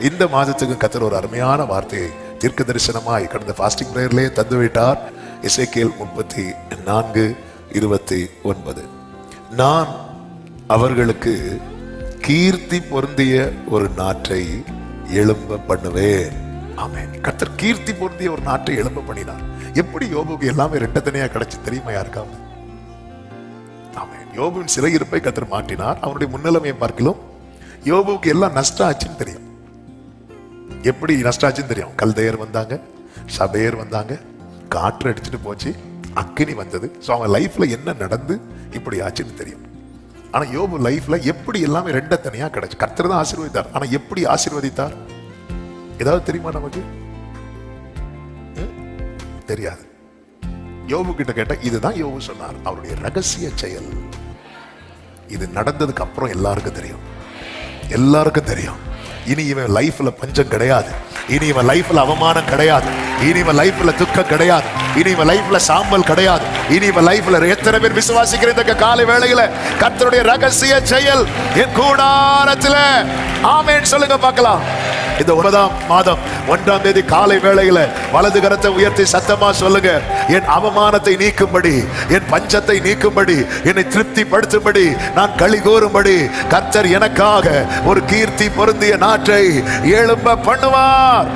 இந்த மாதத்துக்கு கர்த்தர் ஒரு அருமையான வார்த்தையை தீர்க்க தரிசனமாய் கடந்த ஃபாஸ்டிங் பிரேயர்லேயே தந்துவிட்டார். எசேக்கியேல் 34:29. நான் அவர்களுக்கு கீர்த்தி பொருந்திய ஒரு நாட்டை எழும்ப பண்ணுவேன். ஆமென். கர்த்தர் கீர்த்தி பொருந்திய ஒரு நாட்டை எழும்ப பண்ணினார். எப்படி யோபுக்கு எல்லாமே ரெட்டத்தனையா கிடைச்சு தெரியுமா யாருக்காம? ஆமென். யோபுவின் சிறையிருப்பை கர்த்தர் மாற்றினார். அவனுடைய முன்னிலைமையை பார்க்கலாம். யோபுக்கு எல்லாம் நஷ்டம் ஆச்சுன்னு தெரியும். எப்படி நஷ்டம் ஆச்சுன்னு தெரியும். கல்தையர் வந்தாங்க, சபையர் வந்தாங்க, காற்று அடிச்சுட்டு போச்சு, அக்கினி வந்தது. ஸோ அவன் லைஃப்ல என்ன நடந்து இப்படி ஆச்சுன்னு தெரியும். ஆனா யோபு லைஃப்ல எப்படி எல்லாமே ரெண்டத்தனையா கிடைச்சு. கர்த்தர் தான் ஆசீர்வதித்தார். ஆனா எப்படி ஆசீர்வதித்தார் ஏதாவது தெரியுமா நமக்கு? தெரியாது. யோபு கிட்ட கேட்ட இதுதான் யோபு சொன்னார். அவருடைய ரகசிய செயல் இது நடந்ததுக்கு அப்புறம் எல்லாருக்கும் தெரியும். எல்லாருக்கும் தெரியும். இனி இவன் லைஃப்ல பஞ்சம் கிடையாது. இனி இவன் லைஃப்ல அவமானம் கிடையாது. இனி இவன் லைஃப்ல துக்கம் கிடையாது. இனி இவன் லைஃப்ல சாம்பல் கிடையாது. இனி இவன் லைஃப்ல எத்தனை பேர் விசுவாசிக்கிற இந்த காலை வேளையில கர்த்தருடைய ரகசிய செயல் என் கூடாரத்துல ஆமென் சொல்லுங்க பார்க்கலாம். இந்த 9ஆம் மாதம் 1ஆம் தேதி காலை வேளையில வலது கரத்தை உயர்த்தி சத்தமா சொல்லுங்க. என் அவமானத்தை நீக்கும்படி, என் பஞ்சத்தை நீக்கும்படி, என்னை திருப்திப்படுத்தும்படி, நான் களி கூறும்படி கர்த்தர் எனக்காக ஒரு கீர்த்தி பொருந்திய நாட்டை எழும்ப பண்ணுவார்.